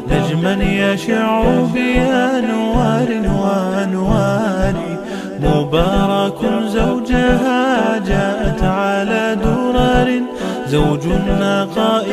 نجما يشع بأنوار وأنوار. مبارك زوجها جاءت على درر، زوج النقاء